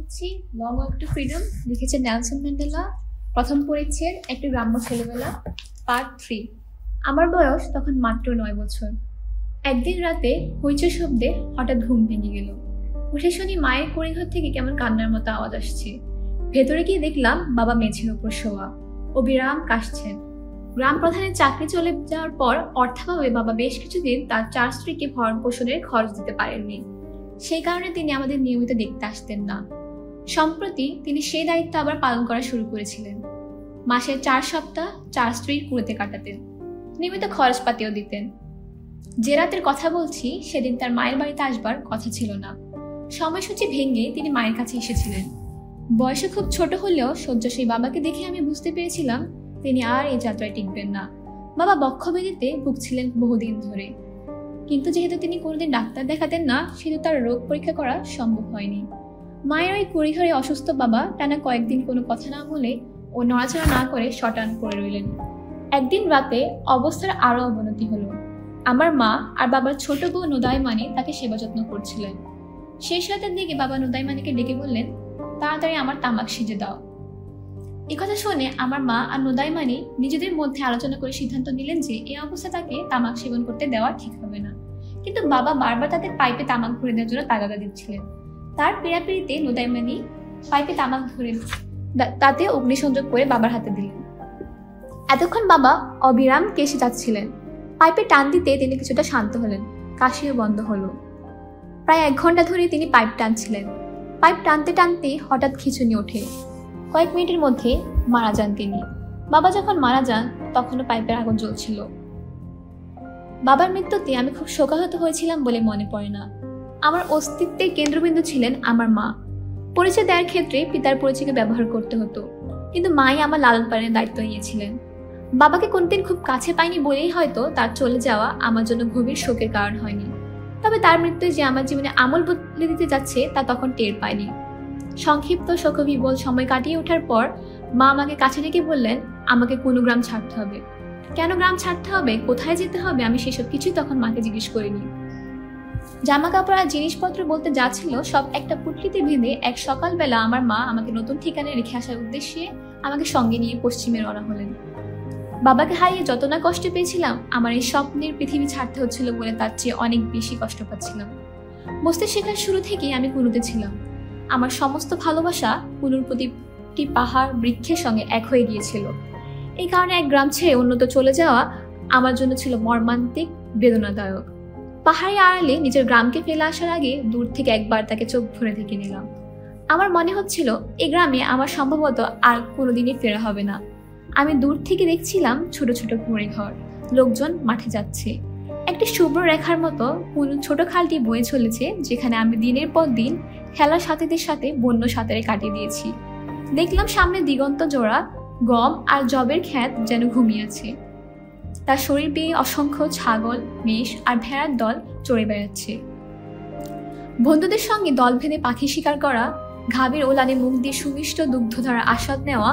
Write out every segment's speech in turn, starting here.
পড়ছি long walk two freedom, লিখেছে Nelson Mandela. প্রথম পরিচ্ছেদ, একটি গ্রাম্য ছেলেবেলা, পার্ট 3। আমার বয়স তখন মাত্র 9 বছর। একদিন রাতে হইচই শব্দে হঠাৎ ঘুম ভেঙে গেল। উঠে শুনি মায়ের কুড়িঘর থেকে কেমন কান্নার মতো আওয়াজ আসছে। ভেতরে গিয়ে দেখলাম বাবা মেঝের ওপর শোয়া, অবিরাম কাশছেন। গ্রাম প্রধানের চাকরি চলে যাওয়ার পর অর্থাভাবে বাবা বেশ কিছুদিন তার 4 স্ত্রীকে ভরণ পোষণের খরচ দিতে পারেননি। সেই কারণে তিনি আমাদের নিয়মিত দেখতে আসতেন না। সম্প্রতি তিনি সেই দায়িত্ব আবার পালন করা শুরু করেছিলেন। মাসের 4 সপ্তাহ 4 স্ত্রীর কুড়োতে কাটাতেন, নিয়মিত খরচপাতিও দিতেন। যে রাতের কথা বলছি সেদিন তার মায়ের বাড়িতে আসবার কথা ছিল না। সময়সূচি ভেঙে তিনি মায়ের কাছে এসেছিলেন। বয়সে খুব ছোট হলেও শয্যাশায়ী বাবাকে দেখে আমি বুঝতে পেরেছিলাম তিনি আর এই যাত্রায় টিকবেন না। বাবা বক্ষব্যাধিতে ভুগছিলেন বহুদিন ধরে, কিন্তু যেহেতু তিনি কোনোদিন ডাক্তার দেখাতেন না, সেহেতু তার রোগ পরীক্ষা করা সম্ভব হয়নি। মায়ের ওই কুড়িঘরে অসুস্থ বাবা টানা কয়েকদিন কোনো কথা না বলে ও নড়াচড়া না করে শটান পড়ে রইলেন। একদিন রাতে অবস্থার আরো অবনতি হলো। আমার মা আর বাবার ছোট বউ নোদাইমানি তাকে সেবা যত্ন করছিলেন। শেষ রাতের দিকে বাবা নোদাইমানিকে ডেকে বললেন, তাড়াতাড়ি আমার তামাক সেজে দাও। এই কথা শুনে আমার মা আর নোদাইমানি নিজেদের মধ্যে আলোচনা করে সিদ্ধান্ত নিলেন যে এই অবস্থা তাকে তামাক সেবন করতে দেওয়া ঠিক হবে না। কিন্তু বাবা বারবার তাদের পাইপে তামাক ভরে দেওয়ার জন্য তাগাদা দিচ্ছিলেন। তার পীড়াপিড়িতে নোদাইমানি পাইপে তামাক ধরে তাতে অগ্নিসংযোগ করে বাবার হাতে দিলেন। এতক্ষণ বাবা অবিরাম কেশে যাচ্ছিলেন। পাইপে টান দিতে তিনি কিছুটা শান্ত হলেন, কাশিও বন্ধ হলো। প্রায় 1 ঘন্টা ধরে তিনি পাইপ টানছিলেন। পাইপ টানতে টানতে হঠাৎ খিঁচুনি ওঠে। কয়েক মিনিটের মধ্যে মারা যান তিনি। বাবা যখন মারা যান তখনও পাইপের আগুন জ্বলছিল। বাবার মৃত্যুতে আমি খুব শোকাহত হয়েছিলাম বলে মনে পড়ে না। আমার অস্তিত্বের কেন্দ্রবিন্দু ছিলেন আমার মা। পরিচয় দেওয়ার ক্ষেত্রে পিতার পরিচয়কে ব্যবহার করতে হতো, কিন্তু মাই আমার লালন পালনের দায়িত্ব নিয়েছিলেন। বাবাকে কোনদিন খুব কাছে পাইনি বলেই হয়তো তার চলে যাওয়া আমার জন্য গভীর শোকের কারণ হয়নি। তবে তার মৃত্যু যে আমার জীবনে আমল বদলে দিতে যাচ্ছে তা তখন টের পাইনি। সংক্ষিপ্ত শোকবিহ্বল সময় কাটিয়ে ওঠার পর মা আমাকে কাছে ডেকে বললেন, আমাকে কোনো গ্রাম ছাড়তে হবে। কেন গ্রাম ছাড়তে হবে, কোথায় যেতে হবে, আমি সেসব কিছুই তখন মাকে জিজ্ঞেস করিনি। জামা কাপড় আর জিনিসপত্র বলতে যা ছিল সব একটা পুটলিতে বেঁধে এক সকালবেলা আমার মা আমাকে নতুন ঠিকানায় রেখে আসার উদ্দেশ্যে আমাকে সঙ্গে নিয়ে পশ্চিমে রওনা হলেন। বাবাকে হারিয়ে যত না কষ্ট পেয়েছিলাম, আমার এই স্বপ্নের পৃথিবী ছাড়তে হচ্ছিল বলে তার চেয়ে অনেক বেশি কষ্ট পাচ্ছিলাম। বসতে শেখার শুরু থেকেই আমি কুনুতে ছিলাম। আমার সমস্ত ভালোবাসা কুনুর প্রতিটি পাহাড় বৃক্ষের সঙ্গে এক হয়ে গিয়েছিল। এই কারণে এক গ্রাম ছেড়ে অন্যত্র চলে যাওয়া আমার জন্য ছিল মর্মান্তিক, বেদনাদায়ক। পাহাড়ি আড়ালে নিজের গ্রামকে ফেলে আসার আগে দূর থেকে একবার তাকে চোখ ভরে দেখে নিলাম। আমার মনে হচ্ছিল এই গ্রামে আমার সম্ভবত আর কোনোদিনই ফেরা হবে না। আমি দূর থেকে দেখছিলাম ছোট ছোট কুঁড়ে ঘর, লোকজন মাঠে যাচ্ছে। একটি শুভ্র রেখার মতো ছোট খালটি বয়ে চলেছে, যেখানে আমি দিনের পর দিন খেলার সাথীদের সাথে বন্য সাঁতারে কাটিয়ে দিয়েছি। দেখলাম সামনে দিগন্ত জোড়া গম আর জবের ক্ষেত যেন ঘুমিয়ে আছে। তার শরীর বেয়ে অসংখ্য ছাগল, মেষ আর ভেড়ার দল চড়ে বেড়াচ্ছে। বন্ধুদের সঙ্গে দল ভেদে পাখি শিকার করা, ঘাবের ওলানে মুখ দিয়ে সুমিষ্ট দুগ্ধধারা আস্বাদ নেওয়া,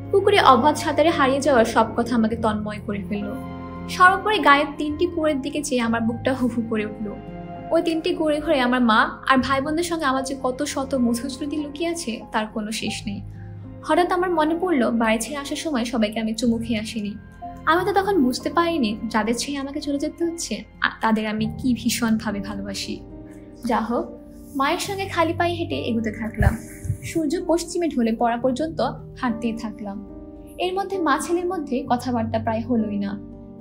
পুকুরে অবাধ সাঁতারে হারিয়ে যাওয়ার সব কথা আমাকে তন্ময় করে ফেলল। সর্বোপরি গায়ের 3টি কুঁড়ের দিকে চেয়ে আমার বুকটা হুহু করে উঠল। ওই 3টি কুঁড়ে ঘরে আমার মা আর ভাই বোনদের সঙ্গে আমার যে কত শত মধুর স্মৃতি লুকিয়ে আছে তার কোনো শেষ নেই। হঠাৎ আমার মনে পড়লো বাড়ি ছেড়ে আসার সময় সবাইকে আমি চুমু খেয়ে আসিনি। আমি তো তখন বুঝতে পারিনি যাদের ছেড়ে আমাকে চলে যেতে হচ্ছে তাদের আমি কি ভীষণভাবে ভালোবাসি। যা হোক, মায়ের সঙ্গে খালি পায়ে হেঁটে এগোতে থাকলাম। সূর্য পশ্চিমে ঢলে পড়া পর্যন্ত হাঁটতেই থাকলাম। এর মধ্যে মা ছেলের মধ্যে কথাবার্তা প্রায় হলোই না।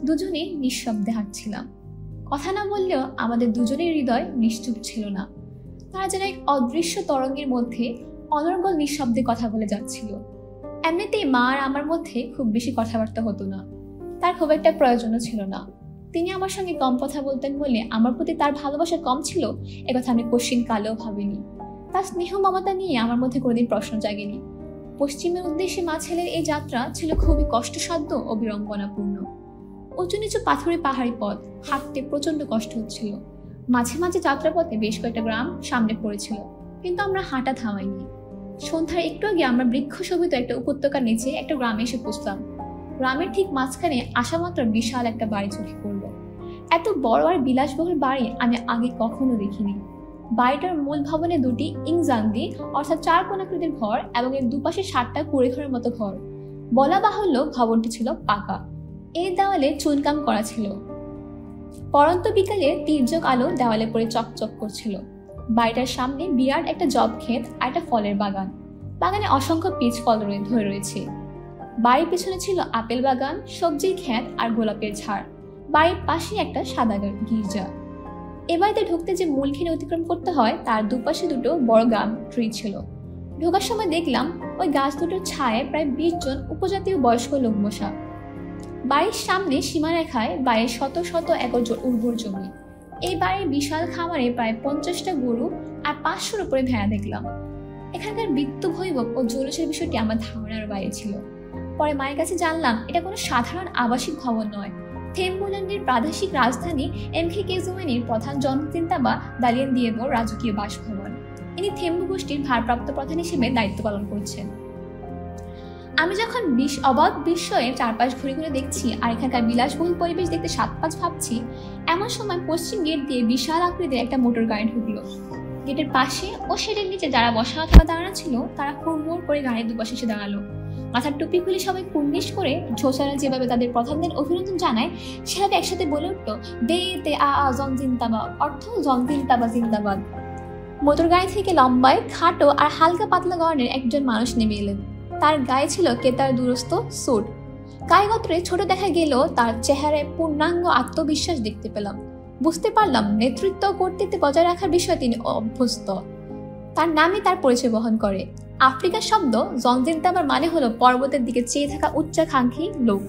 দুজনেই নিঃশব্দে হাঁটছিলাম। কথা না বললেও আমাদের দুজনের হৃদয় নিশ্চুপ ছিল না। তারা যেন এক অদৃশ্য তরঙ্গের মধ্যে অনর্গল নিঃশব্দে কথা বলে যাচ্ছিল। এমনিতেই মা আর আমার মধ্যে খুব বেশি কথাবার্তা হতো না, তার খুব একটা প্রয়োজনও ছিল না। তিনি আমার সঙ্গে কম কথা বলতেন বলে আমার প্রতি তার ভালোবাসা কম ছিল একথা আমি কোশ্চিন কালেও ভাবিনি। তার স্নেহ মমতা নিয়ে আমার মধ্যে কোনোদিন প্রশ্ন জাগেনি। পশ্চিমের উদ্দেশ্যে মা ছেলের এই যাত্রা ছিল খুবই কষ্টসাধ্য ও বিড়ম্বনাপূর্ণ। উঁচু নিচু পাথুরে পাহাড়ি পথ, হাঁটতে প্রচন্ড কষ্ট হচ্ছিল। মাঝে মাঝে যাত্রাপথে বেশ কয়েকটা গ্রাম সামনে পড়েছিল, কিন্তু আমরা হাঁটা থামাইনি। সন্ধ্যার একটু আগে আমরা বৃক্ষ শোভিত একটা উপত্যকার নিচে একটা গ্রামে এসে পৌঁছলাম। গ্রামের ঠিক মাঝখানে আসা মাত্র বিশাল একটা বাড়ি চোখে পড়ল। এত বড় আর বিলাসবহুল বাড়ি আমি আগে কখনো দেখিনি। বাড়িটার মূল ভবনে দুটি ইংজাঙ্গি অর্থাৎ 4 কোণাকৃতির ঘর এবং এর দুপাশে 7টা কুড়েঘরের মতো ঘর। বলা বাহুল্য ভবনটি ছিল পাকা। এর দেওয়ালে চুনকাম করা ছিল। পরন্ত বিকালে তীর্যক আলো দেওয়ালে পড়ে চকচক করছিল। বাড়িটার সামনে বিরাট একটা জব ক্ষেত আর একটা ফলের বাগান। বাগানে অসংখ্য পিচ ফল ধরে রয়েছে। বাড়ির পেছনে ছিল আপেল বাগান, সবজির ক্ষেত আর গোলাপের ঝাড়। বাড়ির পাশে একটা সাদা গির্জা। এ বাড়িতে ঢুকতে যে মূলখানি অতিক্রম করতে হয় তার দুপাশে দুটো বড় গাম ট্রি ছিল। ঢোকার সময় দেখলাম ওই গাছ দুটোর ছায়ায় প্রায় 20 জন উপজাতীয় বয়স্ক লোক বসা। বাড়ির সামনে সীমারেখায় বাড়ির শত শত একর উর্বর জমি। এই বাড়ির বিশাল খামারে প্রায় 50টা গরু আর 500-র উপরে ভেড়া দেখলাম। এখানকার বৃত্ত ভৈবব ও জৌলুসের বিষয়টি আমার ধারণার বাইরে ছিল। পরে মায়ের কাছে জানলাম এটা কোনো সাধারণ আবাসিক ভবন নয়। থেম্বুল্যান্ডের প্রাদেশিক রাজধানী এমখিকেজুমেনির প্রধান জনচিন্তা দালিয়েনদিয়েবোর রাজকীয় বাসভবন। ইনি থেম্বু গোষ্ঠীর ভারপ্রাপ্ত প্রধান হিসেবে দায়িত্ব পালন করছেন। আমি যখন অবাক বিস্ময়ে চারপাশ ঘুরে ঘুরে দেখছি আর এখানকার বিলাসবহুল পরিবেশ দেখতে সাতপাঁচ ভাবছি, এমন সময় পশ্চিম গেট দিয়ে বিশাল আকৃতির একটা মোটর গাড়ি ঢুকলো। গেটের পাশে ও শেডের নিচে যারা বসা অথবা দাঁড়ানো ছিল তারা হুড়মুড় করে গাড়ির দুপাশে এসে দাঁড়ালো। মাথার টুপি খুলে সবাই কুর্নিশ করে ঝোসারা যেভাবে তাদের প্রধানদের অভিনন্দন জানায় সেভাবে একসাথে বলে উঠলো দে তে আ জন জিন্দাবাদ, অর্থ জন জিন্দাবাদ জিন্দাবাদ। মোটর গাড়ি থেকে লম্বায় খাটো আর হালকা পাতলা গড়নের একজন মানুষ নেমে এলেন। তার গায়ে ছিল কেতার দুরস্ত স্যুট। গায়ে ছোট দেখা গেলেও তার চেহারায় পূর্ণাঙ্গ আত্মবিশ্বাস দেখতে পেলাম। বুঝতে পারলাম নেতৃত্ব কর্তৃত্ব বজায় রাখার বিষয়ে তিনি অভ্যস্ত। তার নামই তার পরিচয় বহন করে। আফ্রিকার শব্দ জনজিন্তাবার মানে হলো পর্বতের দিকে চেয়ে থাকা উচ্চাকাঙ্ক্ষী লোক।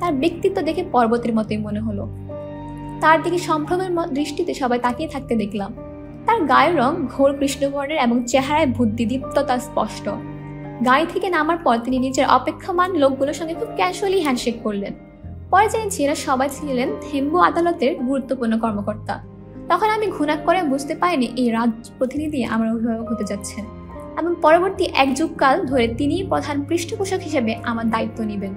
তার ব্যক্তিত্ব দেখে পর্বতের মতোই মনে হলো। তার দিকে সম্ভ্রমের দৃষ্টিতে সবাই তাকিয়ে থাকতে দেখলাম। তার গায়ের রং ঘোর কৃষ্ণবর্ণের এবং চেহারায় বুদ্ধিদীপ্ততা স্পষ্ট। গাড়ি থেকে নামার পর তিনি নিজের অপেক্ষমান লোকগুলোর সঙ্গে খুব ক্যাজুয়ালি হ্যান্ডশেক করলেন। পরে জেনেছি এরা সবাই ছিলেন থেম্বু আদালতের গুরুত্বপূর্ণ কর্মকর্তা। তখন আমি ঘুণাক করে বুঝতে পারিনি এই রাজপ্রতিনিধি আমার অভিভাবক হতে যাচ্ছেন এবং পরবর্তী 1 যুগকাল ধরে তিনিই প্রধান পৃষ্ঠপোষক হিসেবে আমার দায়িত্ব নেবেন।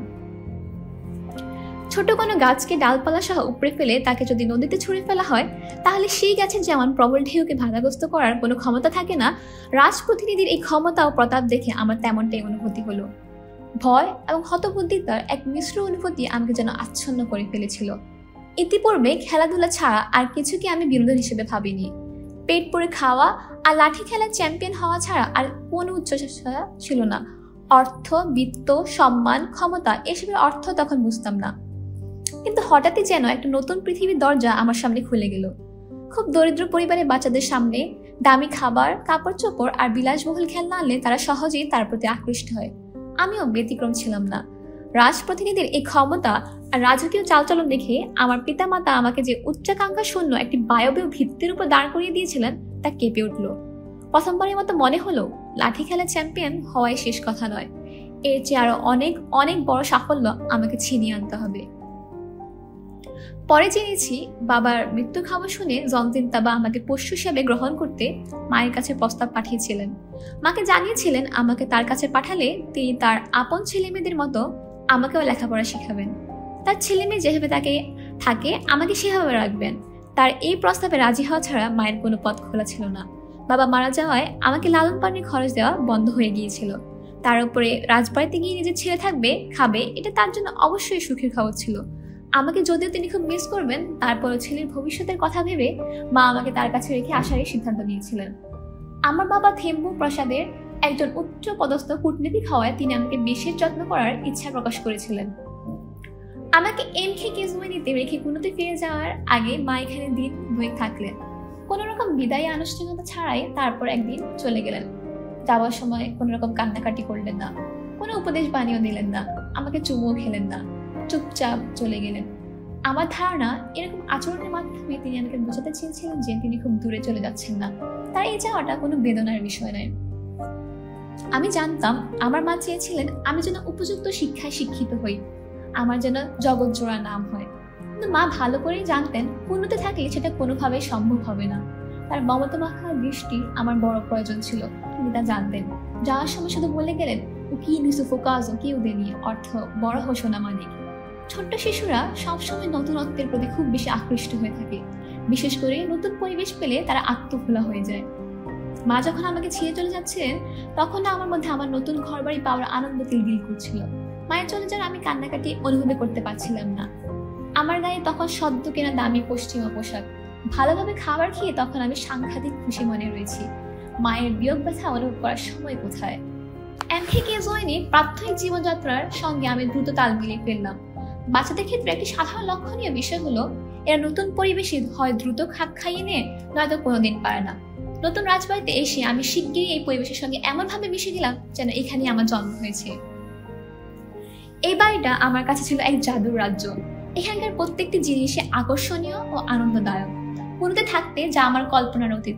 ছোট কোনো গাছকে ডালপালা সহ উপড়ে ফেলে তাকে যদি নদীতে ছুঁড়ে ফেলা হয় তাহলে সেই গাছের যেমন প্রবল ঢেউকে বাধাগ্রস্ত করার কোনো ক্ষমতা থাকে না, রাজপ্রতিনিধির এই ক্ষমতা ও প্রতাপ দেখে আমার তেমনটাই অনুভূতি হলো। ভয় এবং হতবুদ্ধিতার এক মিশ্র অনুভূতি আমাকে যেন আচ্ছন্ন করে ফেলেছিল। ইতিপূর্বে খেলাধুলা ছাড়া আর কিছুকে আমি বিনোদন হিসেবে ভাবিনি। পেট পুরে খাওয়া আর লাঠি খেলার চ্যাম্পিয়ন হওয়া ছাড়া আর কোনো উচ্চাশা ছিল না। অর্থ, বিত্ত, সম্মান, ক্ষমতা এসবের অর্থ তখন বুঝতাম না। কিন্তু হঠাৎই যেন একটা নতুন পৃথিবীর দরজা আমার সামনে খুলে গেল। খুব দরিদ্র পরিবারের বাচ্চাদের সামনে দামি খাবার, কাপড় চোপড় আর বিলাসবহুল খেলনা আনলে তারা সহজেই তার প্রতি আকৃষ্ট হয়। আমিও ব্যতিক্রম ছিলাম না। রাজপ্রতিনিধির এই ক্ষমতা আর রাজকীয় চালচলন দেখে আমার পিতামাতা আমাকে যে উচ্চাকাঙ্ক্ষা শূন্য একটি বায়বীয় ভিত্তির উপর দাঁড় করিয়ে দিয়েছিলেন তা কেঁপে উঠল। প্রথমবারের মতো মনে হলো লাঠি খেলা চ্যাম্পিয়ন হওয়াই শেষ কথা নয়, এর চেয়ে আরো অনেক অনেক বড় সাফল্য আমাকে ছিনিয়ে আনতে হবে। পরে জেনেছি বাবার মৃত্যুর খবর শুনে জনজিন্তাবা আমাকে পোষ্য হিসেবে গ্রহণ করতে মায়ের কাছে প্রস্তাব পাঠিয়েছিলেন। মাকে জানিয়েছিলেন আমাকে তার কাছে পাঠালে তিনি তার আপন ছেলেমেয়েদের মতো আমাকেও লেখাপড়া শেখাবেন। তার ছেলেমেয়ে যেভাবে তাকে থাকে আমাকে সেভাবে রাখবেন। তার এই প্রস্তাবে রাজি হওয়া ছাড়া মায়ের কোনো পথ খোলা ছিল না। বাবা মারা যাওয়ায় আমাকে লালন পালনের খরচ দেওয়া বন্ধ হয়ে গিয়েছিল। তার উপরে রাজবাড়িতে গিয়ে নিজের ছেলে থাকবে, খাবে, এটা তার জন্য অবশ্যই সুখের খবর ছিল। আমাকে যদিও তিনি খুব মিস করবেন, তারপরও ছেলের ভবিষ্যতের কথা ভেবে মা আমাকে তার কাছে রেখে আসারই সিদ্ধান্ত নিয়েছিলেন। আমার বাবা থেম্বু প্রাসাদের একজন উচ্চ পদস্থ কূটনীতিক হওয়ায় তিনি আমাকে বিশেষ যত্ন করার ইচ্ছা প্রকাশ করেছিলেন। আমাকে এমখিকেজুমেনিতে রেখে কুনোতে ফিরে যাওয়ার আগে মা এখানে দিন 2 থাকলেন। কোনো রকম বিদায়ী আনুষ্ঠানিকতা ছাড়াই তারপর একদিন চলে গেলেন। যাওয়ার সময় কোনো রকম কান্নাকাটি করলেন না, কোনো উপদেশ বাণীও দিলেন না, আমাকে চুমুও খেলেন না, চুপচাপ চলে গেলেন। আমার ধারণা এরকম আচরণের মাধ্যমে তিনি আমাকে বোঝাতে চেয়েছিলেন যে তিনি খুব দূরে চলে যাচ্ছেন না, তার এই যাওয়াটা কোনো বেদনার বিষয় নয়। আমি জানতাম আমার মা চেয়েছিলেন আমি যেন উপযুক্ত শিক্ষায় শিক্ষিত হই, আমার যেন জগৎজোড়া নাম হয়। কিন্তু মা ভালো করেই জানতেন পুণ্যতে থাকলে সেটা কোনোভাবেই সম্ভব হবে না। তার মমতা মাখা দৃষ্টি আমার বড় প্রয়োজন ছিল, তিনি তা জানতেন। যাওয়ার সময় শুধু বলে গেলেন উকি নিসুফোকাজ কেউ দেনি, অর্থ বড় হোসনা মানিক। ছোট্ট শিশুরা সবসময় নতুনত্বের প্রতি খুব বেশি আকৃষ্ট হয়ে থাকে। বিশেষ করে নতুন পরিবেশ পেলে তারা আত্মভোলা হয়ে যায়। মা যখন আমাকে ছেড়ে চলে যাচ্ছিলেন তখন আমার মধ্যে আমার নতুন ঘরবাড়ি পাওয়ার আনন্দ কিলবিল করছিল। মায়ের চলে যাওয়ার আমি কান্নাকাটি অনুভব করতে পারছিলাম না। আমার গায়ে তখন সদ্য কেনা দামি পশ্চিমা পোশাক, ভালোভাবে খাবার খেয়ে তখন আমি সাংঘাতিক খুশি মনে রয়েছি। মায়ের বিয়োগ ব্যথা অনুভব করার সময় কোথায়। এমকেজওয়াইনে প্রাথমিক জীবনযাত্রার সঙ্গে আমি দ্রুত তাল মিলিয়ে ফেললাম। বাচ্চাদের ক্ষেত্রে একটি সাধারণ লক্ষণীয় বিষয় হলো এরা নতুন পরিবেশে হয় দ্রুত খাপ খাইয়ে নেয়, নয়তো কোনোদিন পারে না। নতুন রাজবাড়িতে এসে আমি শিগগিরই এই পরিবেশের সঙ্গে এমনভাবে মিশে গেলাম যেন এখানেই আমার জন্ম হয়েছে। এই বাড়িটা আমার কাছে ছিল এক জাদুর রাজ্য। এখানকার প্রত্যেকটি জিনিসে আকর্ষণীয় ও আনন্দদায়ক, পুরোতে থাকতে যা আমার কল্পনার অতীত।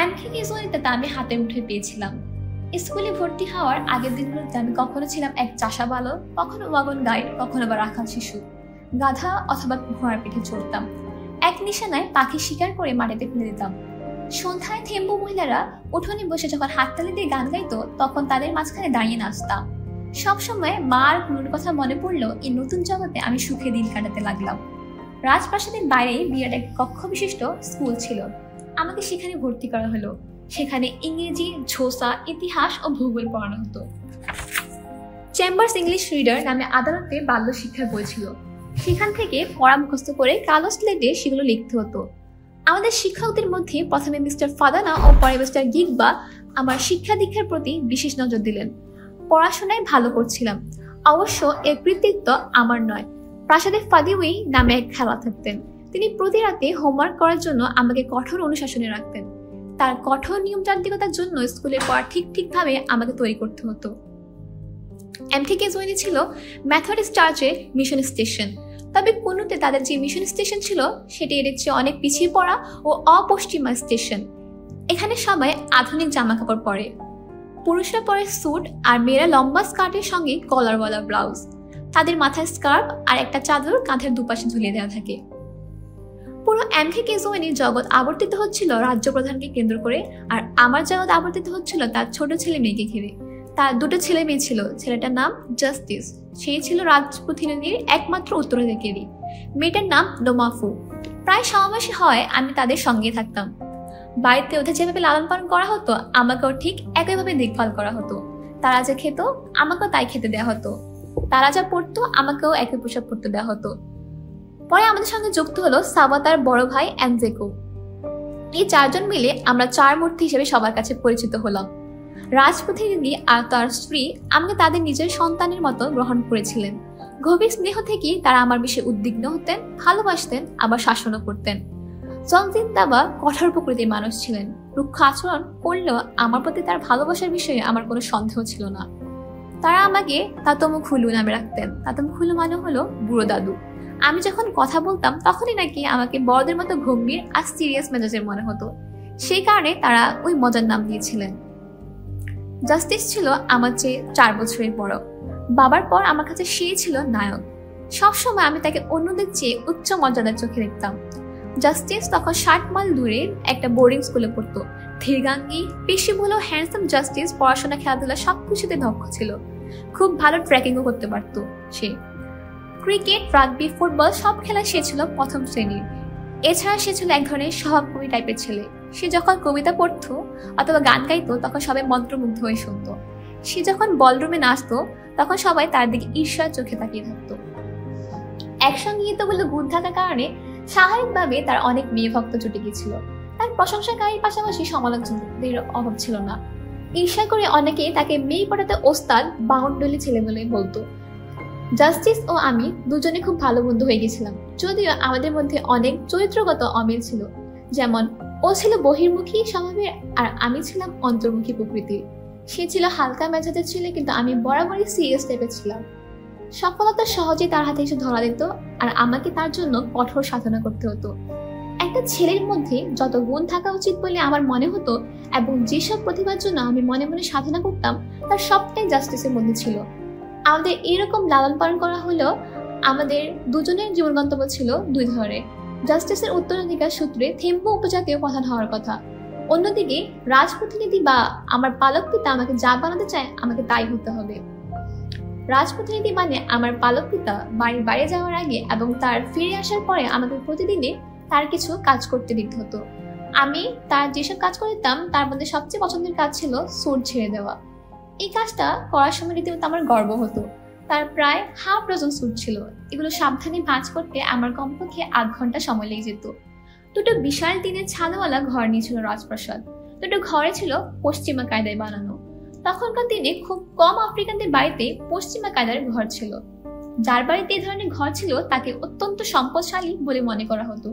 এমকেজওয়াইতে তা আমি হাতে মুঠে পেয়েছিলাম। স্কুলে ভর্তি হওয়ার আগের দিনগুলোতে আমি কখনো ছিলাম এক চাষা বালক, কখনো ওয়াগন গাইড, কখনো বা রাখাল শিশু। গাধা অথবা ঘোড়ার পিঠে চড়তাম। এক নিশানায় পাখি শিকার করে মাটিতে ফেলে দিতাম। সন্ধ্যায় থেম্বু মহিলারা উঠোনে বসে যখন হাততালি দিয়ে গান গাইতো তখন তাদের মাঝখানে দাঁড়িয়ে নাচতাম। সবসময় মা আর গুরুর কথা মনে পড়লো। এই নতুন জগতে আমি সুখে দিন কাটাতে লাগলাম। রাজপ্রাসাদের বাইরে বিরাট এক কক্ষ বিশিষ্ট স্কুল ছিল। আমাকে সেখানে ভর্তি করা হলো। সেখানে ইংরেজি, ঝোসা, ইতিহাস ও ভূগোল পড়ানো হতো। চেম্বার্স ইংলিশ রিডার নামে আদালতে বাল্য শিক্ষার বই ছিল। সেখান থেকে পড়া মুখস্থ করে কালো স্লেটে সেগুলো লিখতে হতো। আমাদের শিক্ষকদের মধ্যে প্রথমে মিস্টার ফাদানা ও পরে মিস্টার গিগবা আমার শিক্ষা দীক্ষার প্রতি বিশেষ নজর দিলেন। পড়াশোনায় ভালো করছিলাম। অবশ্য এর কৃতিত্ব আমার নয়। প্রাসাদে ফাদিউই নামে এক খেলা থাকতেন। তিনি প্রতি রাতে হোমওয়ার্ক করার জন্য আমাকে কঠোর অনুশাসনে রাখতেন। তার কঠোর নিয়মতান্ত্রিকতার জন্য স্কুলের পড়া ঠিকভাবে আমাকে তৈরি করতে হতো। এমকেজওয়াইনে ছিল মেথডিস্ট চার্চের মিশন স্টেশন। তবে কোনোতে তাদের যে মিশন স্টেশন ছিল সেটি এর চেয়ে অনেক পিছিয়ে পড়া ও অপশ্চিমা স্টেশন। এখানে সবাই আধুনিক জামা কাপড় পরে। পুরুষরা পরে স্যুট আর মেয়েরা লম্বা স্কার্টের সঙ্গে কলারওয়ালা ব্লাউজ। তাদের মাথায় স্কার্ফ আর একটা চাদর কাঁধের দুপাশে ঝুলিয়ে দেওয়া থাকে। পুরো এমকেজওয়াইনের জগৎ আবর্তিত হচ্ছিল রাজ্য প্রধানকে কেন্দ্র করে, আর আমার জগৎ আবর্তিত হচ্ছিল তার ছোট ছেলে মেয়েকে ঘিরে। তার দুটো ছেলে মেয়ে ছিল। ছেলেটার নাম জাস্টিস, সেই ছিল রাজপ্রতিনিধির একমাত্র উত্তরাধিকারী। মেয়েটার নাম ডোমাফু। প্রায় সমাবেশী হয় আমি তাদের সঙ্গে থাকতাম। বাড়িতে ওদের যেভাবে লালন পালন করা হতো আমাকেও ঠিক একইভাবে দেখভাল করা হতো। তারা যা খেত আমাকেও তাই খেতে দেওয়া হতো। তারা যা পড়তো আমাকেও একই পোশাক পরতে দেওয়া হতো। পরে আমাদের সঙ্গে যুক্ত হলো সাবা তার বড় ভাই এনজেকো। এই চারজন মিলে আমরা চার মূর্তি হিসেবে সবার কাছে পরিচিত হলাম। রাজপ্রতিনিধি আর তার স্ত্রী আমাকে তাদের নিজের সন্তানের মতো গ্রহণ করেছিলেন। গভীর স্নেহ থেকেই তারা আমার বিষয়ে উদ্বিগ্ন হতেন, ভালোবাসতেন, আবার শাসনও করতেন। জংজিন দাবা কঠোর প্রকৃতির মানুষ ছিলেন। রুক্ষ আচরণ করলেও আমার প্রতি তার ভালোবাসার বিষয়ে আমার কোনো সন্দেহ ছিল না। তারা আমাকে তাতমু খুলু নামে রাখতেন। তাতমু খুলু মানে হলো বুড়ো দাদু। আমি যখন কথা বলতাম তখনই নাকি আমাকে বড়দের মতো গম্ভীর আর সিরিয়াস মেজাজের মনে হতো। সেই কারণে তারা ওই মজার নাম দিয়েছিলেন। জাস্টিস ছিল আমার চেয়ে 4 বছরের বড়। বাবার পর আমার কাছে সে ছিল নায়ক। সবসময় আমি তাকে অন্যদের চেয়ে উচ্চ মর্যাদার চোখে দেখতাম। জাস্টিস তখন 60 মাইল দূরে একটা বোর্ডিং স্কুলে পড়তো। ধীরগাঙ্গী, পেশি বলেও হ্যান্ডসাম জাস্টিস পড়াশোনা, খেলাধুলা সবকিছুতে দক্ষ ছিল। খুব ভালো ট্রেকিংও করতে পারত সে। ক্রিকেট, রাগবি, ফুটবল সব খেলায় সে ছিল প্রথম শ্রেণীর। এছাড়া সে ছিল এক ধরনের স্বভাবকবি টাইপের ছেলে। সে যখন কবিতা পড়তো অথবা গান গাইতো তখন সবাই মন্ত্রমুগ্ধ হয়ে শুনতো। সে যখন বলরুমে নাচতো তখন সবাই তার দিকে ঈর্ষার চোখে তাকিয়ে থাকতো। একসঙ্গে এতগুলো গুণ থাকার কারণে স্বাভাবিকভাবে তার অনেক মেয়ে ভক্ত জুটে গিয়েছিল। তার প্রশংসাকারীর পাশাপাশি সমালোচকদের অভাব ছিল না। ঈর্ষা করে অনেকে তাকে মেয়ে পড়াতে ওস্তাদ, বাউন্ডলি ছেলে বলে বলতো। জাস্টিস ও আমি দুজনে খুব ভালো বন্ধু হয়ে গেছিলাম, যদিও আমাদের মধ্যে অনেক চরিত্রগত অমিল ছিল। যেমন ও ছিল বহির্মুখী স্বভাবের আর আমি ছিলাম অন্তর্মুখী প্রকৃতির। সে ছিল হালকা মেজাজের ছেলে, কিন্তু আমি বরাবরই সিরিয়াস টাইপের ছিলাম। সফলতা সহজে তার হাতে এসে ধরা দিত আর আমাকে তার জন্য কঠোর সাধনা করতে হতো। একটা ছেলের মধ্যে যত গুণ থাকা উচিত বলে আমার মনে হতো এবং যেসব প্রতিভার জন্য আমি মনে মনে সাধনা করতাম তার সবটাই জাস্টিসের মধ্যে ছিল। আমাদের এরকম লালন পালন করা হলো। আমাদের দুজনের জীবন গন্তব্য ছিল 2 ধরনের। জাস্টিসের উত্তরাধিকার সূত্রে থেম্বু উপজাতীয় প্রধান হওয়ার কথা। অন্যদিকে রাজপ্রতিনিধি বা আমার পালক পিতা আমাকে যা বানাতে চায় আমাকে তাই হতে হবে। রাজপ্রতিনিধি মানে আমার পালক পিতা বাড়ির বাইরে যাওয়ার আগে এবং তার ফিরে আসার পরে আমাকে প্রতিদিনে তার কিছু কাজ করতে দিতে হতো। আমি তার যেসব কাজ করতাম তার মধ্যে সবচেয়ে পছন্দের কাজ ছিল স্যুট ছেড়ে দেওয়া। এই কাজটা করার সময় রীতিমতো আমার গর্ব হতো। তার প্রায় হাফ ডজন স্যুট ছিল। এগুলো সাবধানে ভাঁজ করতে আমার কমপক্ষে 8 ঘন্টা সময় লেগে যেত। দুটো বিশাল টিনের ছাদওয়ালা ঘর নিয়েছিল রাজপ্রাসাদ। দুটো ঘরে ছিল পশ্চিমা কায়দায় বানানো। তখনকার দিনে খুব কম আফ্রিকানদের বাড়িতে পশ্চিমা কায়দার ঘর ছিল। যার বাড়িতে এই ধরনের ঘর ছিল তাকে অত্যন্ত সম্পদশালী বলে মনে করা হতো।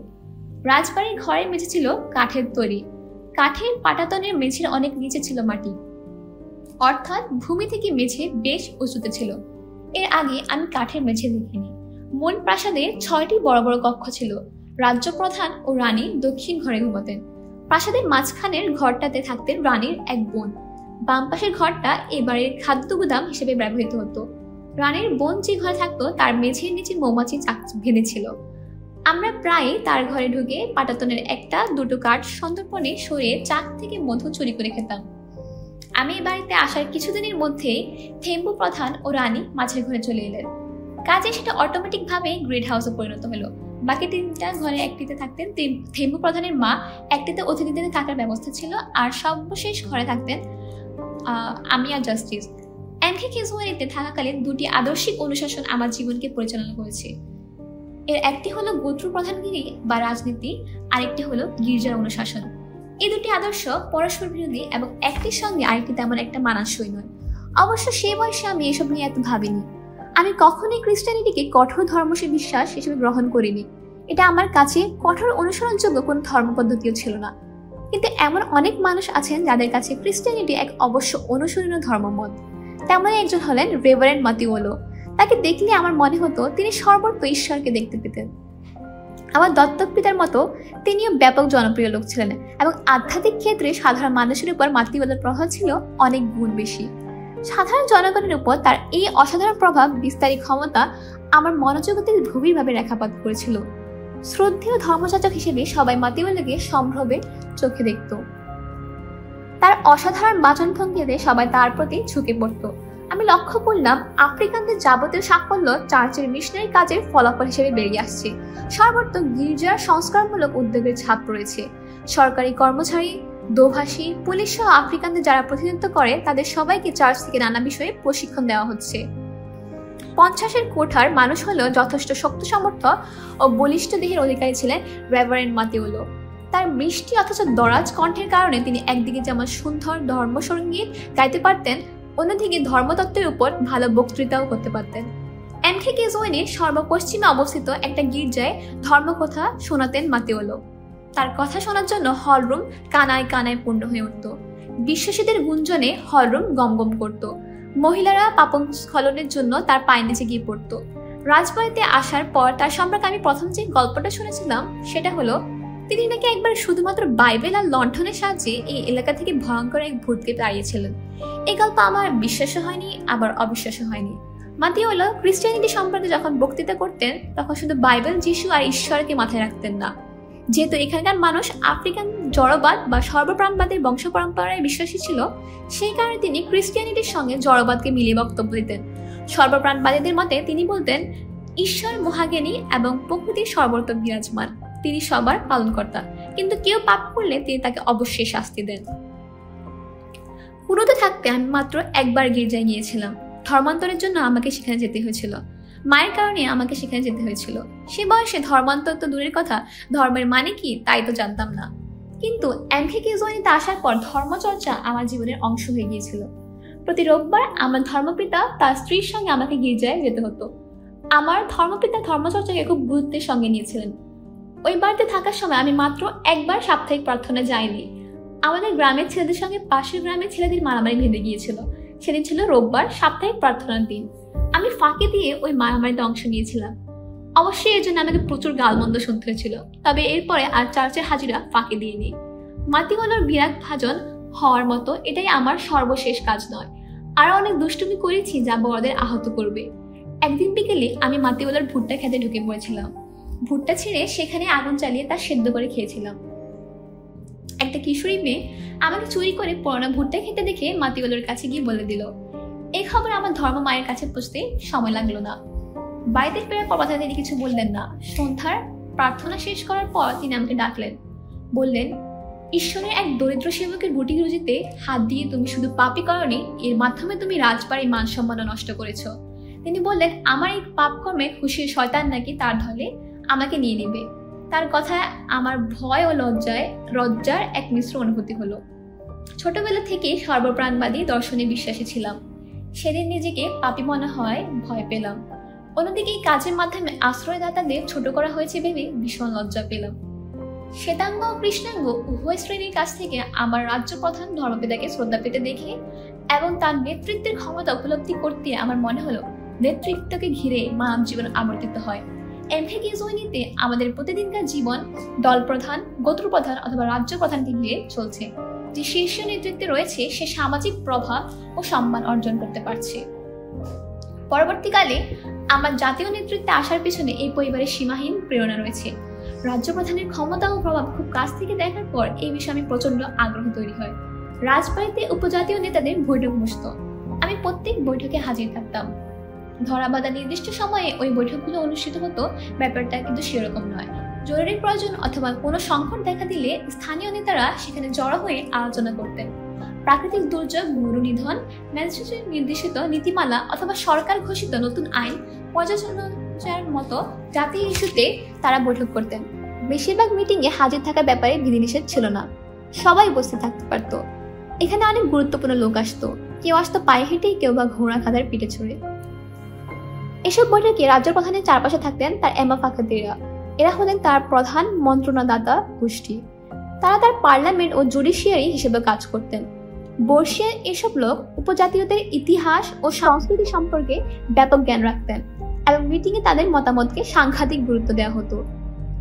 রাজবাড়ির ঘরের মেঝে ছিল কাঠের তৈরি। কাঠের পাটাতনের মেঝের অনেক নিচে ছিল মাটি, অর্থাৎ ভূমি থেকে মেঝে বেশ উঁচুতে ছিল। এর আগে আমি কাঠের মেঝে দেখিনি। মূল প্রাসাদে 6টি বড় বড় কক্ষ ছিল। রাজ্য প্রধান ও রানী দক্ষিণ ঘরে ঘুমাতেন। প্রাসাদের মাঝখানের ঘরটাতে থাকতেন রানীর এক বোন। বাম পাশের ঘরটা এবারের খাদ্য গুদাম হিসেবে ব্যবহৃত হতো। রানীর বোন যে ঘরে থাকতো তার মেঝের নিচে মৌমাছি চাক বেঁধেছিল। আমরা প্রায় তার ঘরে ঢুকে পাটাতনের একটা দুটো কাঠ সন্তর্পণে সরিয়ে চাক থেকে মধু চুরি করে খেতাম। আমি এই বাড়িতে আসার কিছুদিনের মধ্যেই থেম্বু প্রধান ও রানী মাঝের ঘরে চলে এলেন। কাজে সেটা অটোমেটিক ভাবে গ্রেড হাউসে পরিণত হলো। বাকি 3টা ঘরে একটিতে থাকতেন থেম্বু প্রধানের মা, একটিতে অতিথিদের থাকার ব্যবস্থা ছিল, আর সর্বশেষ ঘরে থাকতেন আমি আর জাস্টিস। এমকে কেজুয়ারিতে থাকাকালীন 2টি আদর্শিক অনুশাসন আমার জীবনকে পরিচালনা করেছে। এর একটি হলো গোত্র প্রধানগিরি বা রাজনীতি, আরেকটি হলো গির্জার অনুশাসন। এই 2টি আদর্শ পরস্পর বিরোধী এবং একটির সঙ্গে আরেকটি তেমন একটা মানানসই নয়। অবশ্য সেই বয়সে আমি এসব নিয়ে এত ভাবিনি। আমি কখনোই খ্রিস্টানিটিকে কঠোর ধর্মসে বিশ্বাস হিসেবে গ্রহণ করিনি। এটা আমার কাছে কঠোর অনুসরণযোগ্য কোনো ধর্মপদ্ধতিও ছিল না। কিন্তু এমন অনেক মানুষ আছেন যাদের কাছে খ্রিস্টানিটি এক অবশ্য অনুসরণীয় ধর্মমত। তেমনই একজন হলেন রেভারেন্ড মাতিওলো। তাকে দেখলে আমার মনে হতো তিনি সর্বত্র ঈশ্বরকে দেখতে পেতেন। আমার দত্তক পিতার মতো তিনিও ব্যাপক জনপ্রিয় লোক ছিলেন এবং আধ্যাত্মিক ক্ষেত্রে সাধারণ মানুষের উপর মাতৃবাদের প্রভাব ছিল অনেক গুণ বেশি। সাধারণ জনগণের উপর তার এই অসাধারণ প্রভাব বিস্তারী ক্ষমতা আমার মনোজগতে গভীরভাবে রেখাপাত করেছিল। শ্রদ্ধেয় ধর্মযাজক হিসেবে সবাই মাতৃবাদকে সম্ভ্রমে চোখে দেখত। তার অসাধারণ বাচনভঙ্গিতে সবাই তার প্রতি ঝুঁকে পড়ত। আমি লক্ষ্য করলাম আফ্রিকানদের যাবতীয় সাফল্য চার্চের মিশনারি কাজের ফলাফল হিসেবে বেরিয়ে আসছে। সর্বত্র গির্জার সংস্কারমূলক উদ্যোগের ছাপ রয়েছে। সরকারি কর্মচারী, দোভাষী, পুলিশ সহ আফ্রিকানদের যারা প্রতিনিধিত্ব করে তাদের সবাইকে চার্চ থেকে নানা বিষয়ে প্রশিক্ষণ দেওয়া হচ্ছে। 50-এর কোঠার মানুষ হলেও যথেষ্ট শক্তি সমর্থ ও বলিষ্ঠ দেহের অধিকারী ছিলেন রেভারেন্ড মাতিওলো। তার মিষ্টি অথচ দরাজ কণ্ঠের কারণে তিনি একদিকে যেমন সুন্দর ধর্মসঙ্গীত গাইতে পারতেন, অন্যদিকে ধর্মতত্ত্বের উপর ভালো বক্তৃতাও করতে পারতেন। এমকে কেজুয়ারির সর্বপশ্চিমে অবস্থিত একটা গির্জায় ধর্মকথা শোনাতেন মাতিওলো। তার কথা শোনার জন্য হলরুম কানায় কানায় পূর্ণ হয়ে উঠত। বিশ্বাসীদের গুঞ্জনে হলরুম গমগম করত। মহিলারা পাপন স্খলনের জন্য তার পায়ের নিচে গিয়ে পড়ত। রাজবাড়িতে আসার পর তার সম্পর্কে আমি প্রথম যে গল্পটা শুনেছিলাম সেটা হলো তিনি নাকি একবার শুধুমাত্র বাইবেল আর লণ্ঠনের সাহায্যে এই এলাকা থেকে ভয়ঙ্কর এক ভূতকে তাড়িয়েছিলেন। এই গল্প আমার বিশ্বাসও হয়নি, আবার অবিশ্বাসও হয়নি। মাতিওলো খ্রিস্টানিটি সম্পর্কে যখন বক্তৃতা করতেন তখন শুধু বাইবেল, যিশু আর ঈশ্বরকে মাথায় রাখতেন না। যেহেতু এখানকার মানুষ আফ্রিকান জড়বাদ বা সর্বপ্রাণবাদের বংশ পরম্পরায় বিশ্বাসী ছিল, সেই কারণে তিনি খ্রিস্টানিটির সঙ্গে জড়বাদকে মিলিয়ে বক্তব্য দিতেন। সর্বপ্রাণবাদীদের মতে তিনি বলতেন, ঈশ্বর মহাজ্ঞানী এবং প্রকৃতির সর্বত্র বিরাজমান, তিনি সবার পালনকর্তা, কিন্তু কেউ পাপ করলে তিনি তাকে অবশ্যই শাস্তি দেন। পুরোতে থাকতে আমি মাত্র একবার গির্জায় গিয়েছিলাম। ধর্মান্তরের জন্য আমাকে সেখানে যেতে হয়েছিল। মায়ের কারণে আমাকে সেখানে যেতে হয়েছিল। সে বয়সে ধর্মান্তর তো দূরের কথা, ধর্মের মানে কি তাই তো জানতাম না। কিন্তু এমকে কেজুয়ারিতে আসার পর ধর্মচর্চা আমার জীবনের অংশ হয়ে গিয়েছিল। প্রতি রোববার আমার ধর্মপিতা তার স্ত্রীর সঙ্গে আমাকে গির্জায় যেতে হতো। আমার ধর্মপিতা ধর্মচর্চাকে খুব গুরুত্বের সঙ্গে নিয়েছিলেন। ওই বাড়িতে থাকার সময় আমি মাত্র একবার সাপ্তাহিক প্রার্থনা যাইনি। আমাদের গ্রামের ছেলেদের সঙ্গে পাশের গ্রামের ছেলেদের মারামারি বেঁধে গিয়েছিল। সেদিন ছিল রোববার, সাপ্তাহিক প্রার্থনার দিন। আমি ফাঁকি দিয়ে ওই মারামারিতে অংশ নিয়েছিলাম। অবশ্যই এর জন্য আমাকে প্রচুর গালমন্দ শুনতে হয়েছিল, তবে এরপরে আর চার্চের হাজিরা ফাঁকি দিইনি। মাতিওলোর বিরাট ভাজন হওয়ার মতো এটাই আমার সর্বশেষ কাজ নয়। আরো অনেক দুষ্টুমি করেছি যা বড়দের আহত করবে। একদিন বিকেলে আমি মাতিওলোর ভুট্টা খেতে ঢুকে পড়েছিলাম। ভুট্টা ছিঁড়ে সেখানে আগুন চালিয়ে তা সেদ্ধ করে খেয়েছিলাম। একটা কিশোরী মেয়ে আমাকে চুরি করে পুরোনো ভুট্টা খেতে দেখে মাতিওলোর কাছে গিয়ে বলে দিল। এই খবর আমার ধর্ম মায়ের কাছে পৌঁছতে সময় লাগলো না। বাড়িতে ফেরার পর তিনি কিছু বললেন না। সন্ধ্যার প্রার্থনা শেষ করার পর তিনি আমাকে ডাকলেন, বললেন, ঈশ্বরের এক দরিদ্র সেবকের রুটি রুজিতে হাত দিয়ে তুমি শুধু পাপই করনি, এর মাধ্যমে তুমি রাজবাড়ির মান সম্মানও নষ্ট করেছো। তিনি বললেন, আমার এই পাপ কর্মে খুশি শয়তান নাকি তার ঢলে আমাকে নিয়ে নেবে। তার কথায় আমার ভয় ও লজ্জার এক মিশ্র অনুভূতি হলো। ছোটবেলা থেকে সর্বপ্রাণবাদী দর্শনে বিশ্বাসী ছিলাম। সেদিন নিজেকে পাপী মনে হয় ভয় পেলাম। অন্যদিকে এই কাজের মাধ্যমে আশ্রয়দাতাদের ছোট করা হয়েছে ভেবে ভীষণ লজ্জা পেলাম। শ্বেতাঙ্গ ও কৃষ্ণাঙ্গ উভয় শ্রেণীর কাছ থেকে আমার রাজ্য প্রধান ধর্মপিতাকে শ্রদ্ধা পেতে দেখে এবং তার নেতৃত্বের ক্ষমতা উপলব্ধি করতে আমার মনে হলো নেতৃত্বকে ঘিরে মানব জীবন আবর্তিত হয়। এমভেকে জৈনীতে আমাদের প্রতিদিনকার জীবন দল প্রধান, গোত্র প্রধান অথবা রাজ্য প্রধানকে ঘিরে চলছে। যে শীর্ষ নেতৃত্বে রয়েছে সে সামাজিক প্রভাব ও সম্মান অর্জন করতে পারছে। পরবর্তীকালে আমার জাতীয় নেতৃত্বে আসার পিছনে এই পরিবারের সীমাহীন প্রেরণা রয়েছে। রাজ্য প্রধানের ক্ষমতা ও প্রভাব খুব কাছ থেকে দেখার পর এই বিষয়ে আমি প্রচন্ড আগ্রহ তৈরি হয়। রাজবাড়িতে উপজাতীয় নেতাদের বৈঠক বসত। আমি প্রত্যেক বৈঠকে হাজির থাকতাম। ধরাবাঁধা নির্দিষ্ট সময়ে ওই বৈঠকগুলো অনুষ্ঠিত হতো, ব্যাপারটা কিন্তু সেরকম নয়। জরুরি প্রয়োজন অথবা কোনো সংকট দেখা দিলে স্থানীয় নেতারা সেখানে জড়ো হয়ে আলোচনা করতেন। প্রাকৃতিক দুর্যোগ, মরুনিধন, ম্যাজিস্ট্রেট নির্দেশিত নীতিমালা অথবা সরকার ঘোষিত নতুন আইন পর্যালোচনার মতো জাতীয় ইস্যুতে তারা বৈঠক করতেন। বেশিরভাগ মিটিংয়ে হাজির থাকার ব্যাপারে বিধিনিষেধ ছিল না, সবাই উপস্থিত থাকতে পারত। এখানে অনেক গুরুত্বপূর্ণ লোক আসতো, কেউ আসতো পায়ে হেঁটে, কেউ বা ঘোড়া কাঁধার পিঠে চড়ে। এসব বৈঠকে রাজ্য প্রধানের চারপাশে থাকতেন তার এমা ফাঁকাতেরা। এরা হলেন তার প্রধান মন্ত্রণাদাতা গোষ্ঠী। তারা তার পার্লামেন্ট ও জুডিশিয়ারি হিসেবে কাজ করতেন। বর্ষীয় এসব লোক উপজাতীয়দের ইতিহাস ও সংস্কৃতি সম্পর্কে ব্যাপক জ্ঞান রাখতেন এবং মিটিংয়ে তাদের মতামতকে সাংঘাতিক গুরুত্ব দেওয়া হতো।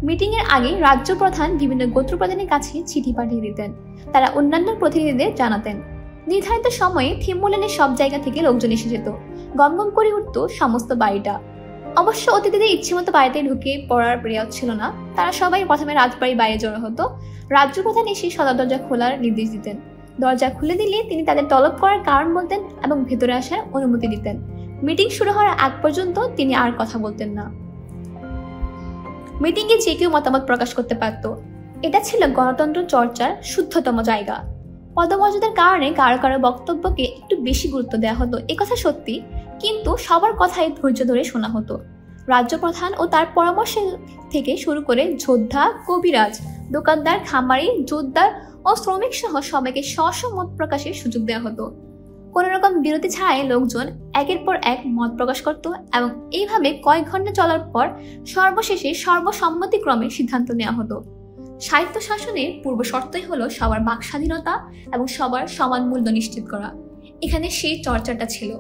মিটিংয়ের আগে রাজ্য প্রধান বিভিন্ন গোত্র প্রধানের কাছে চিঠি পাঠিয়ে দিতেন। তারা অন্যান্য প্রতিনিধিদের জানাতেন। নির্ধারিত সময়ে থিমুলেনের সব জায়গা থেকে লোকজন এসে যেত। গমগম করে উঠত সমস্ত বাড়িটা। অবশ্য অতিথিদের ইচ্ছেমতো বাড়িতে ঢুকে পড়ার রেওয়াজ ছিল না। তারা সবাই প্রথমে রাজবাড়ির বাইরে জড়ো হতো। রাজ্য প্রধান এসে সদর দরজা খোলার নির্দেশ দিতেন। দরজা খুলে দিলে তিনি তাদের তলব করার কারণ বলতেন এবং ভেতরে আসার অনুমতি দিতেন। মিটিং শুরু হওয়ার আগ পর্যন্ত তিনি আর কথা বলতেন না। মিটিংয়ে যে কেউ মতামত প্রকাশ করতে পারত। এটা ছিল গণতন্ত্র চর্চার শুদ্ধতম জায়গা। পদমর্যাদার কারণে কারো কারো বক্তব্যকে একটু বেশি গুরুত্ব দেওয়া হতো, একথা সত্যি, কিন্তু সবার কথাই ধৈর্য ধরে শোনা হতো। রাজ্য প্রধান ও তার পরামর্শ থেকে শুরু করে যোদ্ধা, কবিরাজ, দোকানদার, খামারি, জোরদার ও শ্রমিক সহ সবাইকে স্ব মত প্রকাশের সুযোগ দেওয়া হতো। কোনো রকম বিরতি ছাড়াই লোকজন একের পর এক মত প্রকাশ করত এবং এইভাবে কয়েক ঘন্টা চলার পর সর্বশেষে সর্বসম্মতিক্রমে সিদ্ধান্ত নেওয়া হতো। সাহিত্য শাসনের পূর্ব শর্তই হলো সবার বাক স্বাধীনতা এবং সবার সমান মূল্য নিশ্চিত করা। এখানে সেই চর্চাটা ছিল।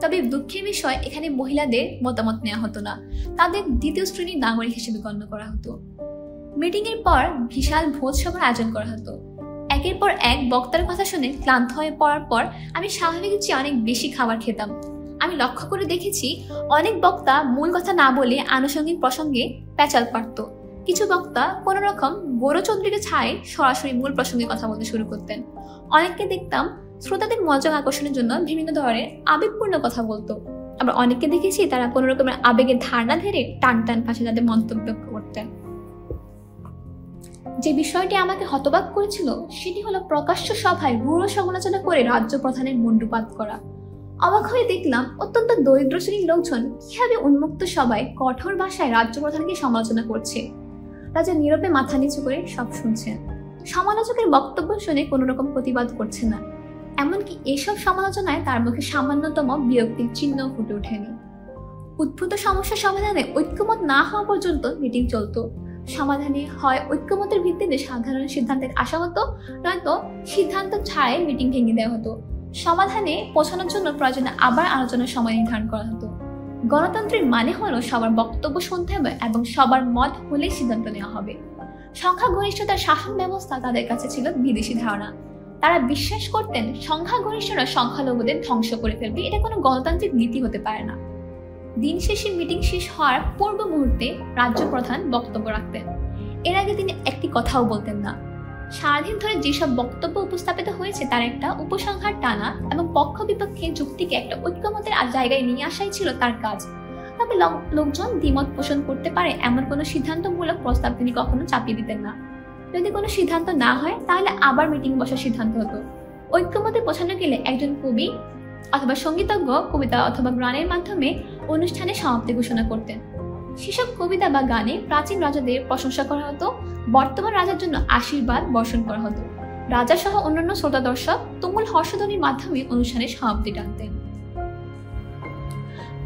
তবে দুঃখের বিষয়, এখানে মহিলাদের মতামত নেওয়া হতো না। তাদের দ্বিতীয় শ্রেণীর নাগরিক হিসেবে গণ্য করা হতো। মিটিং এর পর বিশাল ভোজ সভার আয়োজন করা হতো। একের পর এক বক্তার কথা শুনে ক্লান্ত হয়ে পড়ার পর আমি স্বাভাবিকের চেয়ে অনেক বেশি খাবার খেতাম। আমি লক্ষ্য করে দেখেছি অনেক বক্তা মূল কথা না বলে আনুষঙ্গিক প্রসঙ্গে প্যাচাল পারত। কিছু বক্তা কোনো রকম গৌরচন্দ্রিকা ছায় সরাসরি মূল প্রসঙ্গে কথা বলতে শুরু করতেন। অনেককে দেখতাম শ্রোতাদের মনোযোগ আকর্ষণের জন্য বিভিন্ন ধরনের আবেগপূর্ণ কথা বলতো। আবার অনেককে দেখেছি তারা কোনো রকমের আবেগের ধারণা ধরে টান টান পাশে তাদের মন্তব্য করতেন। যে বিষয়টি আমাকে হতবাক করেছিল সেটি হলো প্রকাশ্য সভায় রূঢ় সমালোচনা করে রাজ্য প্রধানের মুন্ডুপাত করা। অবাক হয়ে দেখলাম অত্যন্ত দরিদ্র শ্রেণীর লোকজন কিভাবে উন্মুক্ত সভায় কঠোর ভাষায় রাজ্য প্রধানকে সমালোচনা করছে। রাজা নীরবে মাথা নিচু করে সব শুনছেন। সমালোচকের বক্তব্য শুনে কোনো রকম প্রতিবাদ করছে না। এমনকি এসব সমালোচনায় তার মুখে সামান্যতম বিরক্তির চিহ্ন ফুটে ওঠেনি। উদ্ভূত সমস্যা সমাধানে ঐক্যমত না হওয়া পর্যন্ত মিটিং চলতো। সমাধানে হয় ঐক্যমতের ভিত্তিতে সাধারণ সিদ্ধান্তে আসা হতো, নয়তো সিদ্ধান্ত ছাড়াই মিটিং ভেঙে দেওয়া হতো। সমাধানে পৌঁছানোর জন্য প্রয়োজনে আবার আলোচনার সময় নির্ধারণ করা হতো। গণতন্ত্রের মানে হলো সবার বক্তব্য শুনতে হবে এবং সবার মত হলেই সিদ্ধান্ত নেওয়া হবে। সংখ্যাগরিষ্ঠতার শাসন ব্যবস্থা তাদের কাছে ছিল বিদেশি ধারণা। তারা বিশ্বাস করতেন সংখ্যাগরিষ্ঠরা সংখ্যালঘুদের ধ্বংস করে ফেলবে। এটা কোনো গণতান্ত্রিক নীতি হতে পারে না। দিন শেষে মিটিং শেষ হওয়ার পূর্ব মুহূর্তে রাজ্য প্রধান বক্তব্য রাখতেন। এর আগে তিনি একটি কথাও বলতেন না। সারাদিন ধরে যেসব বক্তব্য উপস্থাপিত হয়েছে তার একটা উপসংহার টানা এবং পক্ষ বিপক্ষে যুক্তিকে একটা ঐক্যমতের জায়গায় নিয়ে আসাই ছিল তার কাজ। তবে লোকজন দ্বিমত পোষণ করতে পারে এমন কোনো সিদ্ধান্তমূলক প্রস্তাব তিনি কখনো চাপিয়ে দিতেন না। যদি কোনো সিদ্ধান্ত না হয় তাহলে আবার মিটিং বসার সিদ্ধান্ত হতো। ঐক্যমতে পৌঁছানো গেলে একজন কবি অথবা সঙ্গীতজ্ঞ কবিতা অথবা গানের মাধ্যমে অনুষ্ঠানের সমাপ্তি ঘোষণা করতেন। সেসব কবিতা বা গানে প্রাচীন রাজাদের প্রশংসা করা হতো, বর্তমান রাজার জন্য আশীর্বাদ বর্ষণ করা হতো। রাজা সহ অন্যান্য শ্রোতা দর্শক তুমুল হর্ষধ্বনির মাধ্যমে অনুষ্ঠানের সমাপ্তি টানতেন।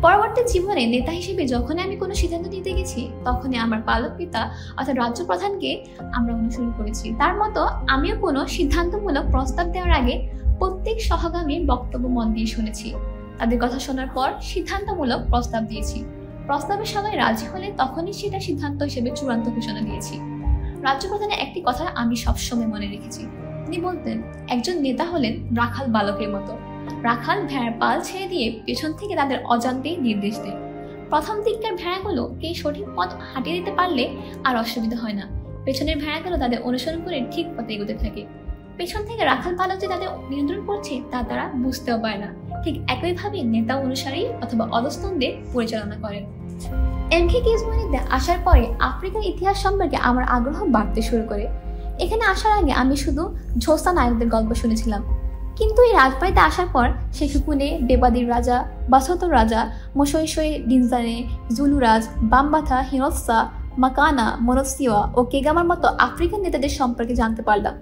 পরবর্তী জীবনে নেতা হিসেবে যখনই আমি কোনো সিদ্ধান্ত নিতে গেছি, তখনই আমার পালক পিতা অর্থাৎ রাজ্য প্রধানকে আমরা অনুসরণ করেছি। তার মতো আমিও কোনো সিদ্ধান্তমূলক প্রস্তাব দেওয়ার আগে প্রত্যেক সহগামীর বক্তব্য মন দিয়ে শুনেছি। তাদের কথা শোনার পর সিদ্ধান্তমূলক প্রস্তাব দিয়েছি। প্রস্তাবে সবাই রাজি হলে তখনই সেটা সিদ্ধান্ত হিসেবে চূড়ান্ত ঘোষণা দিয়েছি। রাজ্য প্রধানের একটি কথা আমি সবসময় মনে রেখেছি। তিনি বলতেন, একজন নেতা হলেন রাখাল বালকের মতো। রাখাল ভেড়ার পাল ছেড়ে দিয়ে পেছন থেকে তাদের অজান্তেই নির্দেশ দেয়। প্রথম দিককার ভেড়াগুলো কে সঠিক পথ হাঁটিয়ে দিতে পারলে আর অসুবিধা হয় না। পেছনের ভেড়াগুলো তাদের অনুসরণ করে ঠিক পথে এগোতে থাকে। পেছন থেকে রাখাল পালক যে তাদের নিয়ন্ত্রণ করছে তা তারা বুঝতেও পারে না। ঠিক একইভাবে নেতা অনুসারী অথবা অধস্তনদের পরিচালনা করেন। এমকে কিজমনিতে আসার পরে আফ্রিকার ইতিহাস সম্পর্কে আমার আগ্রহ বাড়তে শুরু করে। এখানে আসার আগে আমি শুধু ঝোসা নায়কদের গল্প শুনেছিলাম, কিন্তু এই রাজবাড়িতে আসার পর শেখুকুনে, বেবাদির রাজা, বাসতর রাজা, মোশৈশৈ ডিনজানে, জুলুরাজ, বামবাথা, হিনৎসা, মাকানা, মনসিওয়া ও কেগামার মতো আফ্রিকান নেতাদের সম্পর্কে জানতে পারলাম।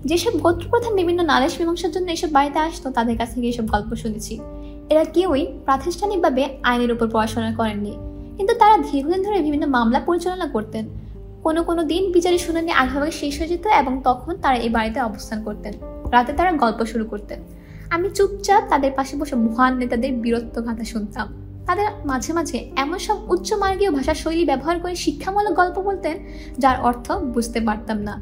যেসব গোত্রপ্রধান বিভিন্ন নালিশ মীমাংসার জন্য এসব বাড়িতে আসতো, তাদের কাছ থেকে এসব গল্প শুনেছি। এরা কেউই প্রাতিষ্ঠানিকভাবে আইনের উপর পড়াশোনা করেননি, কিন্তু তারা দীর্ঘদিন ধরে বিভিন্ন মামলা পরিচালনা করতেন। কোনো দিন বিচারের শুনানি আগেভাগে শেষ হয়ে যেত এবং তখন তারা এই বাড়িতে অবস্থান করতেন। রাতে তারা গল্প শুরু করতেন। আমি চুপচাপ তাদের পাশে বসে মহান নেতাদের বীরত্ব গাথা শুনতাম। তাদের মাঝে মাঝে এমন সব উচ্চমার্গীয় ভাষা শৈলী ব্যবহার করে শিক্ষামূলক গল্প বলতেন যার অর্থ বুঝতে পারতাম না।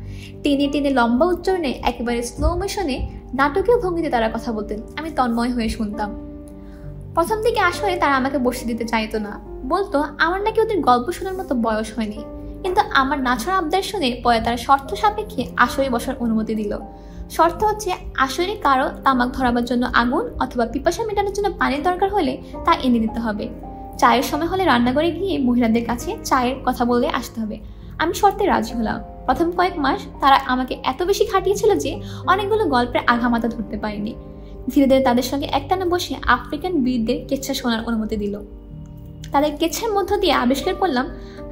টেনে টেনে লম্বা উচ্চারণে একেবারে স্লো মোশনে নাটকীয় ভঙ্গিতে তারা কথা বলতেন। আমি তন্ময় হয়ে শুনতাম। প্রথম দিকে আসলে তারা আমাকে বসতে দিতে চাইতো না, বলতো আমার নাকি ওদের গল্প শোনার মতো বয়স হয়নি। কিন্তু আমার নাছড়া আবদার শুনে পরে তারা শর্ত সাপেক্ষে আসরে বসার অনুমতি দিল। শর্ত হচ্ছে, আসরে কারো তামাক ধরাবার জন্য আগুন অথবা পিপাসা মেটানোর জন্য পানির দরকার হলে তা এনে দিতে হবে। চায়ের সময় হলে রান্নাঘরে গিয়ে মহিলাদের কাছে চায়ের কথা বলে আসতে হবে। আমি শর্তে রাজি হলাম। প্রথম কয়েক মাস তারা আমাকে এত বেশি খাটিয়েছিল যে অনেকগুলো গল্পের আঘামাতা ধরতে পারিনি। ধীরে ধীরে তাদের সঙ্গে একটানা বসে আফ্রিকান বীরদের কেচ্ছা শোনার অনুমতি দিল। তাদের কেচ্ছার মধ্য দিয়ে আবিষ্কার করলাম,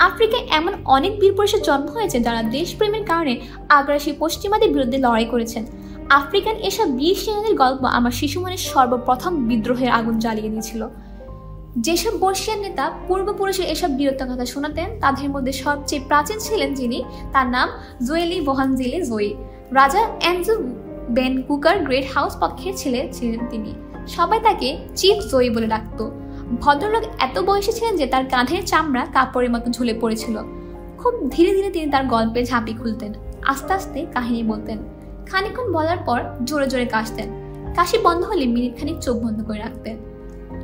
আফ্রিকায় এমন অনেক বীর পুরুষের জন্ম হয়েছে যারা দেশপ্রেমের কারণে আগ্রাসী পশ্চিমাদের বিরুদ্ধে লড়াই করেছেন। আফ্রিকান এসব বীর সেনাদের গল্প আমার শিশু মনে সর্বপ্রথম বিদ্রোহের আগুন জ্বালিয়ে দিয়েছিল। যেসব বর্ষিয়ান নেতা পূর্বপুরুষের এসব বীরত্ব কথা শোনাতেন, তাদের মধ্যে সবচেয়ে প্রাচীন ছিলেন যিনি, তার নাম জোয়েলি বোহানজিলে জোই। রাজা অ্যানজু বেন কুকার গ্রেট হাউস পক্ষের ছেলে ছিলেন তিনি। সবাই তাকে চিফ জোই বলে ডাকত। ভদ্রলোক এত বয়সী ছিলেন যে তার কাঁধের চামড়া কাপড়ের মতো ঝুলে পড়েছিল। খুব ধীরে ধীরে তিনি তার গল্পে ঝাঁপি খুলতেন, আস্তে আস্তে কাহিনী বলতেন। খানিকক্ষণ বলার পর জোরে জোরে কাশতেন। কাশি বন্ধ হলে মিনিটখানিক চোখ বন্ধ করে রাখতেন,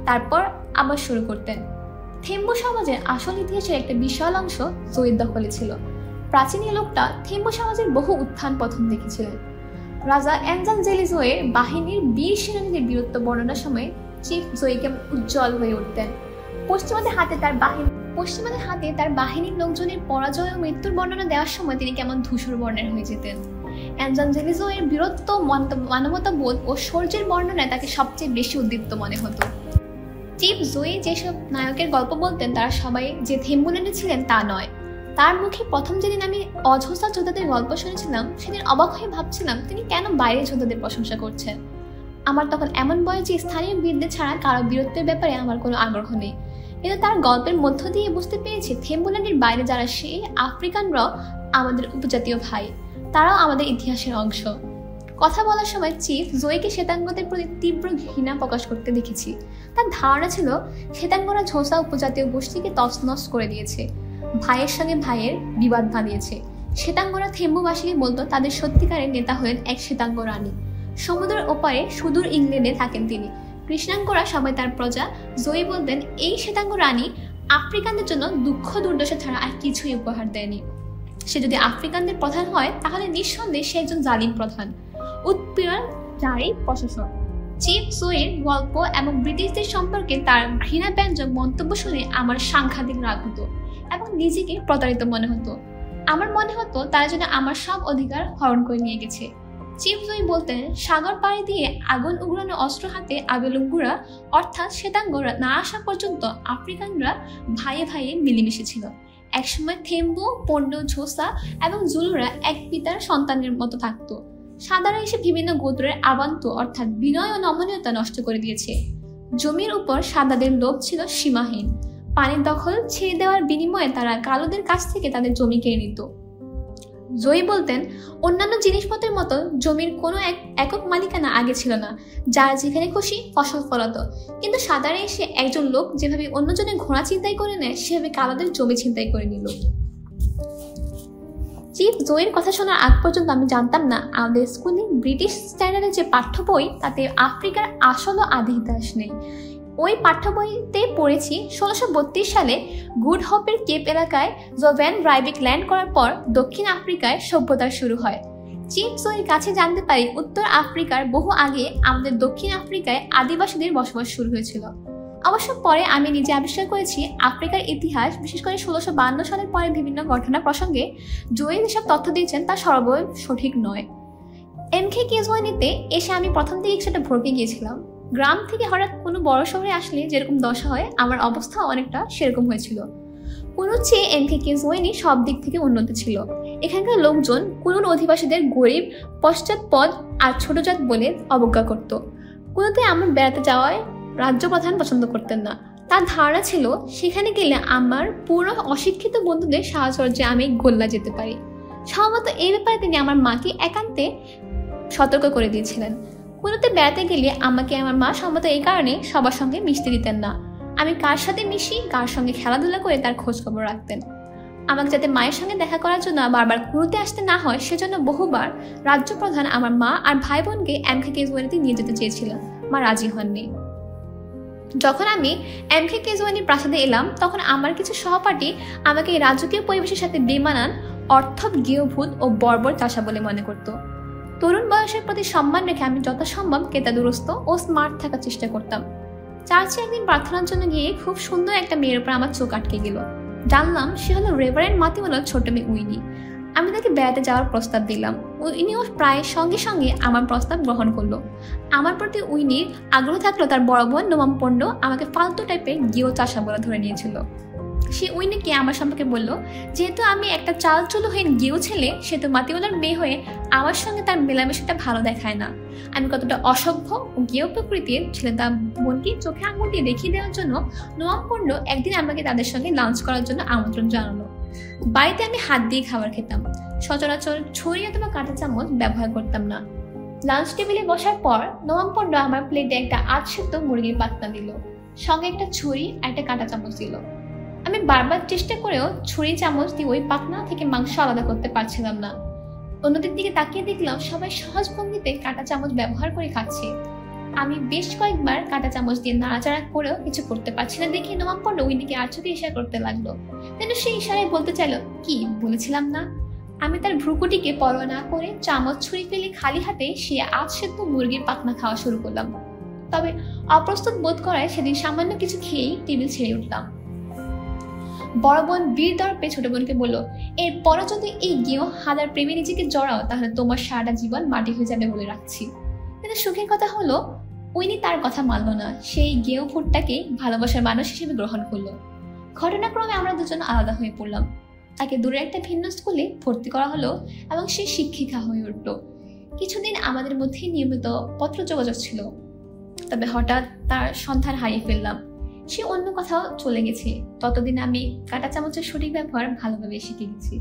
তারপর আবার শুরু করতেন। থেম্বু সমাজের আসল ইতিহাসের একটা বিশাল অংশ জোয়ের দখলে ছিল। প্রাচীন এই লোকটা থেম্বু সমাজের বহু উত্থান পতন দেখেছিলেন। রাজা অ্যানজানজেলি জোয়ের বাহিনীর বীর সেনানীদের বীরত্ব বর্ণনার সময় চিফ জোই কেমন উজ্জ্বল হয়ে উঠতেন। পশ্চিমাদের হাতে তার বাহিনীর লোকজনের পরাজয় ও মৃত্যুর বর্ণনা দেওয়ার সময় তিনি কেমন ধূসর বর্ণের হয়ে যেতেন। অ্যানজানজেলি জোয়ের বীরত্ব, মানবতাবোধ ও শৌর্যের বর্ণনায় তাকে সবচেয়ে বেশি উদ্দীপ্ত মনে হতো। চিফ জোই যেসব নায়কের গল্প বলতেন তারা সবাই যে থেম্বুল্যান্ডে ছিলেন তা নয়। তার মুখে প্রথম যেদিন আমি অঝোসা যোদ্ধাদের গল্প শুনেছিলাম, সেদিন অবাক হয়ে ভাবছিলাম তিনি কেন বাইরের যোদ্ধাদের প্রশংসা করছেন। আমার তখন এমন বয়স যে স্থানীয় বীরদের ছাড়া কারো বীরত্বের ব্যাপারে আমার কোনো আগ্রহ নেই। কিন্তু তার গল্পের মধ্য দিয়ে বুঝতে পেরেছি থেম্বুল্যান্ডের বাইরে যারা সেই আফ্রিকানরাও আমাদের উপজাতীয় ভাই, তারাও আমাদের ইতিহাসের অংশ। কথা বলার সময় চিফ জোইকে শ্বেতাঙ্গদের প্রতি তীব্র ঘৃণা প্রকাশ করতে দেখেছি। তার ধারণা ছিল শ্বেতাঙ্গরা ঝোসা উপজাতীয় গোষ্ঠীকে তছনছ করে দিয়েছে, ভাইয়ের সঙ্গে ভাইয়ের বিবাদ বাঁধিয়েছে। শ্বেতাঙ্গরা থেম্বুবাসীকে বলতো তাদের সত্যিকারের নেতা হলেন এক শ্বেতাঙ্গ রানী। সমুদ্রের ওপারে সুদূর ইংল্যান্ডে থাকেন তিনি। কৃষ্ণাঙ্গরা সবাই তার প্রজা। জয়ী বলতেন এই শ্বেতাঙ্গ রানী আফ্রিকানদের জন্য দুঃখ দুর্দশা ছাড়া আর কিছুই উপহার দেয়নি। সে যদি আফ্রিকানদের প্রধান হয় তাহলে নিঃসন্দেহে সে একজন জালিম প্রধান, উৎপীড়ন জারি প্রশাসক। চিফ জোয়ের গল্প এবং ব্রিটিশদের সম্পর্কে তার ঘৃণাব্যঞ্জক মন্তব্য শুনে আমার সাংঘাতিক রাগ হতো এবং নিজেকে প্রতারিত মনে হতো। আমার মনে হতো তারা যেন আমার সব অধিকার হরণ করে নিয়ে গেছে। চিফ জয় বলতেন, সাগর পাড়ি দিয়ে আগুন উগড়ানো অস্ত্র হাতে আবেলুঙ্গুরা অর্থাৎ শ্বেতাঙ্গরা না আসা পর্যন্ত আফ্রিকানরা ভাইয়ে ভাইয়ে মিলেমিশে ছিল। একসময় থেম্বু, পণ্য, ঝোসা এবং জুলুরা এক পিতার সন্তানের মতো থাকতো। সাদারা এসে বিভিন্ন গোত্রের আবান্ত অর্থাৎ বিনয় ও নমনীয়তা নষ্ট করে দিয়েছে। জমির উপর সাদাদের লোভ ছিল সীমাহীন। পানির দখল ছেড়ে দেওয়ার বিনিময়ে তারা কালোদের কাছ থেকে তাদের জমি কেড়ে নিত। জয়ী বলতেন, অন্যান্য জিনিসপত্রের মতো জমির কোনো একক মালিকানা আগে ছিল না, যারা যেখানে খুশি ফসল ফলাতো। কিন্তু সাদারে এসে একজন লোক যেভাবে অন্যজনের ঘোড়া ছিনতাই করে নেয়, সেভাবে কালোদের জমি ছিনতাই করে নিল। চিফ জয়ের কথা শোনার আগ পর্যন্ত আমি জানতাম না আমাদের স্কুলে ব্রিটিশ স্ট্যান্ডার্ডের যে পাঠ্য বই তাতে আফ্রিকার আসল ও আদি ইতিহাস নেই। ওই পাঠ্য বইতে পড়েছি 1632 সালে গুড হোপের কেপ এলাকায় জোভেন ব্রাইবিক ল্যান্ড করার পর দক্ষিণ আফ্রিকায় সভ্যতার শুরু হয়। চিফ জয়ের কাছে জানতে পারি উত্তর আফ্রিকার বহু আগে আমাদের দক্ষিণ আফ্রিকায় আদিবাসীদের বসবাস শুরু হয়েছিল। অবশ্য পরে আমি নিজে আবিষ্কার করেছি আফ্রিকার ইতিহাস, বিশেষ করে 1652 সালের পরে বিভিন্ন ঘটনা প্রসঙ্গে জয়ী যেসব তথ্য দিয়েছেন তা সর্বৈ সঠিক নয়। এমকে কেজওয়ানিতে এসে আমি প্রথম দিকে সেটা ভরকে গিয়েছিলাম। গ্রাম থেকে হঠাৎ কোনো বড় শহরে আসলে যেরকম দশা হয়, আমার অবস্থা অনেকটা সেরকম হয়েছিল। কোনো চেয়ে এমকে কেজওয়ানি সব দিক থেকে উন্নত ছিল। এখানকার লোকজন কুনুর অধিবাসীদের গরিব, পশ্চাৎপদ আর ছোটজাত বলে অবজ্ঞা করত। কোনোতে আমার বেড়াতে যাওয়ায় রাজ্য প্রধান পছন্দ করতেন না। তার ধারণা ছিল সেখানে গেলে আমার পুরো অশিক্ষিত বন্ধুদের সাহচর্যে আমি গোল্লা যেতে পারি। সম্ভবত এই ব্যাপারে তিনি আমার মাকে একান্তে সতর্ক করে দিয়েছিলেন। কোনোতে বেড়াতে গেলে আমাকে আমার মা সম্ভবত এই কারণে সবার সঙ্গে মিশতে দিতেন না। আমি কার সাথে মিশি, কার সঙ্গে খেলাধুলা করে তার খোঁজ খবর রাখতেন। আমাকে যাতে মায়ের সঙ্গে দেখা করার জন্য বারবার কুনুতে আসতে না হয়, সেজন্য বহুবার রাজ্য প্রধান আমার মা আর ভাই বোনকে এমকে কেজওয়ানিতে নিয়ে যেতে চেয়েছিলেন। মা রাজি হননি। যখন আমি এমকে কেজওয়ানি প্রাসাদে এলাম, তখন আমার কিছু সহপাঠী আমাকে এই রাজকীয় পরিবেশের সাথে বেমানান, অর্থব, গৃহভূত ও বর্বর চাষা বলে মনে করত। তরুণ বয়সের প্রতি সম্মান রেখে আমি যথাসম্ভব কেতাদুরস্ত ও স্মার্ট থাকার চেষ্টা করতাম। চার্চে একদিন প্রার্থনার জন্য গিয়ে খুব সুন্দর একটা মেয়ের উপর আমার চোখ আটকে গেল। জানলাম সে হলো রেভারেন্ড মাতিওয়ালার ছোট মেয়ে উইনি। আমি তাকে বেড়াতে যাওয়ার প্রস্তাব দিলাম। উইনিও প্রায় সঙ্গে সঙ্গে আমার প্রস্তাব গ্রহণ করলো। আমার প্রতি উইনির আগ্রহ থাকলেও তার বড় বোন নোমাম্পন্ড আমাকে ফালতু টাইপের গিয়েও চাষা বলে ধরে নিয়েছিল। সে উইনিকে আমার সম্পর্কে বলল, যেহেতু আমি একটা চালচুলোহীন গেও ছেলে, সেহেতু মাতিওয়ালার মেয়ে হয়ে আমার সঙ্গে তার মেলামেশাটা ভালো দেখায় না। আমি কতটা অসভ্য ও গেও প্রকৃতির ছেলে তা বোনকে চোখে আঙুল দিয়ে দেখিয়ে দেওয়ার জন্য নোমাম্পন্ড একদিন আমাকে তাদের সঙ্গে লাঞ্চ করার জন্য আমন্ত্রণ জানালো। বাড়িতে আমি হাত দিয়ে খাবার খেতাম। সচরাচর ছুরি অথবা কাঁটা চামচ ব্যবহার করতাম না। লাঞ্চ টেবিলে বসার পর নোমাম্পন্ড আমার প্লেটে একটা আধসেদ্ধ মুরগির পাতনা দিল, সঙ্গে একটা ছুরি আর একটা কাঁটা চামচ দিল। আমি বারবার চেষ্টা করেও ছুরি চামচ দিয়ে ওই পাতনা থেকে মাংস আলাদা করতে পারছিলাম না। অন্যদের দিকে তাকিয়ে দেখলাম সবাই সহজ ভঙ্গিতে কাঁটা চামচ ব্যবহার করে খাচ্ছে। আমি বেশ কয়েকবার কাঁটা চামচ দিয়ে নাড়াচাড়া করেও কিছু করতে পারছি না দেখে নোমাম্পন্ড উইনিকে আর চোখে ইশারা করতে লাগলো। কিন্তু সে ইশারায় বলতে চাইলো, কি বলেছিলাম না? আমি তার ভ্রুকুটিকে পরোয়া না করে চামচ ছুরি ফেলে খালি হাতে সে আধসেদ্ধ মুরগির পাখনা খাওয়া শুরু করলাম। তবে অপ্রস্তুত বোধ করায় সেদিন সামান্য কিছু খেয়েই টেবিল ছেড়ে উঠলাম। বড় বোন বীর দর্পে ছোট বোনকে বলল, এরপরও যদি এই গেও হাদার প্রেমে নিজেকে জড়াও, তাহলে তোমার সারাটা জীবন মাটি হয়ে যাবে বলে রাখছি। কিন্তু সুখের কথা হলো উইনি তার কথা মানল না। সেই গেও ফুটটাকে ভালোবাসার মানুষ হিসেবে গ্রহণ করলো। ঘটনাক্রমে আমরা দুজন আলাদা হয়ে পড়লাম। তাকে দূরে একটা ভিন্ন স্কুলে ভর্তি করা হলো এবং সে শিক্ষিকা হয়ে উঠল। কিছুদিন আমাদের মধ্যে নিয়মিত পত্র যোগাযোগ ছিল। তবে হঠাৎ তার সন্ধান হারিয়ে ফেললাম। সে অন্য কোথাও চলে গেছে। ততদিন আমি কাঁটা চামচের সঠিক ব্যবহার ভালোভাবে শিখে গেছি।